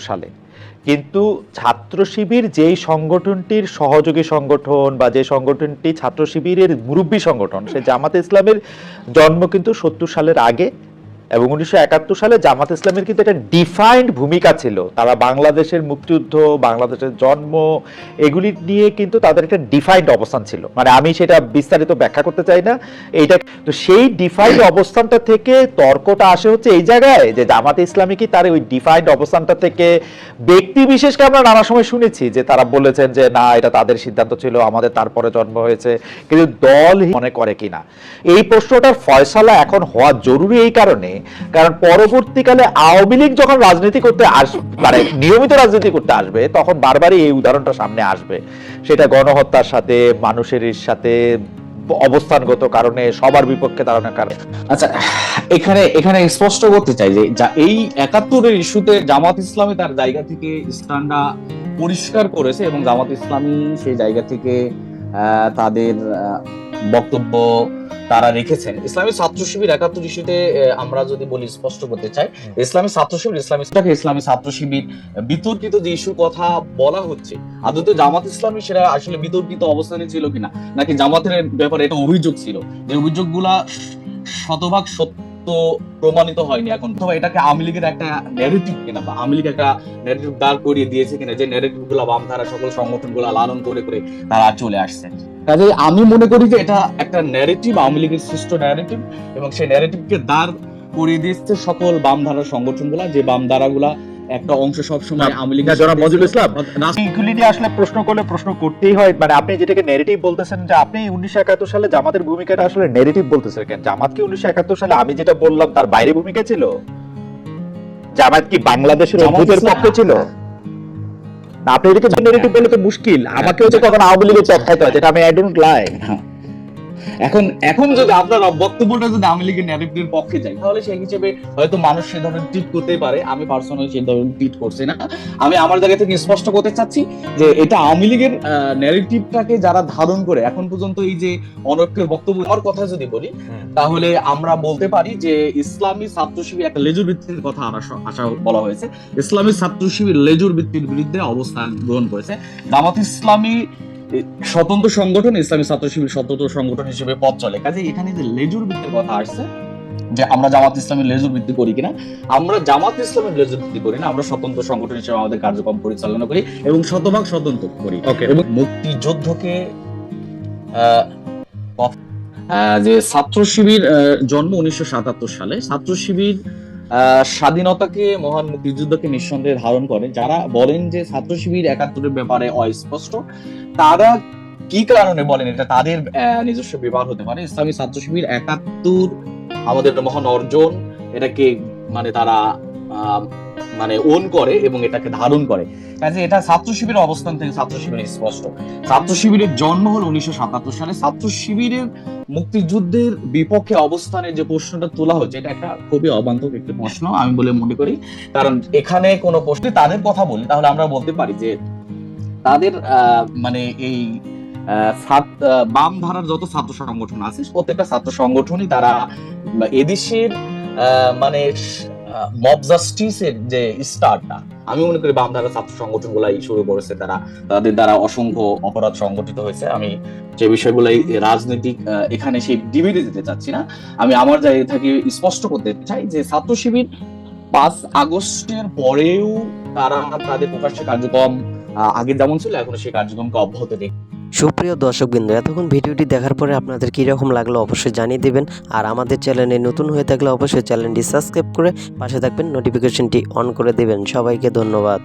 সালে। কিন্তু ছাত্র শিবির যেই সংগঠনটির সহযোগী সংগঠন বা যে সংগঠনটি ছাত্র শিবিরের মুরব্বী সংগঠন, সে জামাতে ইসলামের জন্ম কিন্তু ৭০ সালের আগে, এবং ১৯৭১ সালে জামাত ইসলামের কিন্তু একটা ডিফাইন্ড ভূমিকা ছিল। তারা বাংলাদেশের মুক্তিযুদ্ধ, বাংলাদেশের জন্ম, এগুলি নিয়ে কিন্তু তাদের একটা ডিফাইন্ড অবস্থান ছিল। মানে আমি সেটা বিস্তারিত ব্যাখ্যা করতে চাই না এইটা। তো সেই ডিফাইন্ড অবস্থানটা থেকে তর্কটা আসে হচ্ছে এই জায়গায় যে জামাতে ইসলামী কি তার ওই ডিফাইন্ড অবস্থানটা থেকে ব্যক্তি বিশেষকে আমরা নানা সময় শুনেছি যে তারা বলেছেন যে না, এটা তাদের সিদ্ধান্ত ছিল, আমাদের তারপরে জন্ম হয়েছে, কিন্তু দল মনে করে কিনা এই প্রশ্নটার ফয়সালা এখন হওয়া জরুরি। এই কারণে, কারণ পরবর্তীকালে আওয়ামী লীগ যখন রাজনীতি করতে মানে নিয়মিত রাজনীতি করতে আসবে, তখন বারবারই এই উদাহরণটা সামনে আসবে। সেটা গণহত্যার সাথে, মানুষের সাথে, অবস্থানগত কারণে, সবার বিপক্ষে দাঁড়ানোর কারণে। আচ্ছা, এখানে স্পষ্ট করতে চাই যে এই ৭১-এর ইস্যুতে জামাত ইসলামী তার জায়গা থেকে স্ট্যান্ডটা পরিষ্কার করেছে এবং জামাত ইসলামী সেই জায়গা থেকে তাদের বক্তব্য তারা রেখেছেন। ইসলামী ছাত্র শিবির ৭১ ইস্যুতে আমরা যদি বলি, স্পষ্ট করতে চাই, ইসলামী ছাত্র শিবির ইসলামী ছাত্র শিবির বিতর্কিত যে ইস্যুর কথা বলা হচ্ছে, আদতে জামাত ইসলামী সেটা আসলে বিতর্কিত অবস্থানে ছিল কিনা, নাকি জামাতের ব্যাপারে এটা অভিযোগ ছিল, যে অভিযোগগুলা শতভাগ সত্য প্রমাণিত হয়নি এখন, অথবা এটাকে আওয়ামী লীগের একটা ন্যারেটিভ কিনা, বা আওয়ামী লীগ একটা ন্যারেটিভ দাঁড় করিয়ে দিয়েছে কিনা, যে ন্যারেটিভ গুলা বামধারা সকল সংগঠন গুলা লালন করে করে তারা চলে আসছে। কাজে আমি মনে করি যে এটা একটা ন্যারেটিভ, আওয়ামী লীগের সৃষ্ট ন্যারেটিভ, এবং সেই ন্যারেটিভকে দাঁড় করিয়ে দিচ্ছে সকল বামধারা সংগঠন গুলা, যে বামধারা গুলা একটা অংশ সবসময় আওয়ামী লীগের। জনাব মজিবুল ইসলাম, এইগুলি নিয়ে আসলে প্রশ্ন করলে প্রশ্ন করতেই হয়। মানে আপনি যেটাকে ন্যারেটিভ বলতেছেন, যে আপনি ১৯৭১ সালে জামাতের ভূমিকাটা আসলে ন্যারেটিভ বলতেছেন কেন? জামাত কি ১৯৭১ সালে আমি যেটা বললাম তার বাইরে ভূমিকা ছিল? জামাত কি বাংলাদেশের অভ্যুদের পক্ষে ছিল? না, আপনি এটাকে ন্যারেটিভ বলে তো মুশকিল। আমাকেও যে তখন আওয়ামী লীগের চক খাইতে হয়, যেটা আমি আই ডোন্ট লাইক। এখন যদি আপনার বক্তব্যটা যদি আওয়ামী লীগের ন্যারেটিভের পক্ষে যায়, তাহলে সেই হিসেবে হয়তো মানুষ সে ধরনের ট্রিট করতেই পারে। আমি পার্সোনালি সেই ধরনের ট্রিট করছি না। আমি আমার জায়গা থেকে স্পষ্ট করতে চাচ্ছি যে এটা আওয়ামী লীগের ন্যারেটিভটাকে যারা ধারণ করে এখন পর্যন্ত, এই যে অনৈক্যের বক্তব্য, আমার কথা যদি বলি, তাহলে আমরা বলতে পারি যে ইসলামী ছাত্র শিবির একটা লেজুর ভিত্তির কথা আশা বলা হয়েছে। ইসলামী ছাত্র শিবির লেজুর ভিত্তির বিরুদ্ধে অবস্থান গ্রহণ করেছে। জামাত ইসলামী স্বতন্ত্র সংগঠন, ইসলামী ছাত্র শিবির স্বতন্ত্র সংগঠন হিসেবে পথ চলে। কাজে এখানে যে লেজুর ভিত্তির কথা আসছে, যে আমরা জামাত ইসলামের লেজুর ভিত্তি করি কিনা, আমরা জামাত ইসলামের লেজুর ভিত্তি করি না। আমরা স্বতন্ত্র সংগঠন হিসেবে আমাদের কার্যক্রম পরিচালনা করি এবং শতভাগ স্বতন্ত্র করি। এবং মুক্তিযুদ্ধকে যে ছাত্র শিবির জন্ম ১৯৭৭ সালে, ছাত্র শিবির স্বাধীনতাকে, মহান মুক্তিযুদ্ধকে নিঃসন্দেহে ধারণ করে। যারা বলেন যে ছাত্র শিবির ৭১-এর ব্যাপারে অস্পষ্ট, তারা কি কারণে বলেন এটা তাদের নিজস্ব ব্যাপার হতে পারে। ইসলামী ছাত্র শিবির ৭১ আমাদের মহান অর্জন, এটাকে মানে তারা মানে ওন করে এবং এটাকে ধারণ করে। কাজে এটা ছাত্র শিবিরের অবস্থান থেকে ছাত্র শিবিরের স্পষ্ট। ছাত্র শিবিরের জন্ম হলো ১৯৭৭ সালে। ছাত্র শিবিরের মুক্তিযুদ্ধের বিপক্ষে অবস্থানের যে প্রশ্নটা তোলা হচ্ছে, এটা একটা খুবই অবান্তর একটি প্রশ্ন আমি বলে মনে করি। কারণ এখানে কোনো প্রশ্নে তাদের কথা বলি, তাহলে আমরা বলতে পারি যে তাদের মানে এই বাম ধারার যত ছাত্র সংগঠন আছে, প্রত্যেকটা ছাত্র সংগঠনই তারা এদেশের মানে মব জাস্টিসের যে স্টার্টটা, আমি মনে করি বাম ধারা ছাত্র সংগঠন গুলাই শুরু করেছে। তাদের দ্বারা অসংখ্য অপরাধ সংগঠিত হয়েছে। আমি যে বিষয়গুলাই রাজনৈতিক এখানে সেই ডিবেটে যেতে চাচ্ছি না। আমি আমার জায়গা থেকে স্পষ্ট করতে চাই যে ছাত্র শিবির ৫ আগস্টের পরেও তারা তাদের প্রকাশ্যে কার্যক্রম আগে যেমন ছিল, এখন সেই কার্যক্রমকে অব্যাহত রেখে। সুপ্রিয় দর্শকবৃন্দ, এতক্ষণ ভিডিওটি দেখার পরে আপনাদের কীরকম লাগলো অবশ্যই জানিয়ে দেবেন। আর আমাদের চ্যানেলে নতুন হয়ে থাকলে অবশ্যই চ্যানেলটি সাবস্ক্রাইব করে পাশে থাকবেন, নোটিফিকেশনটি অন করে দেবেন। সবাইকে ধন্যবাদ।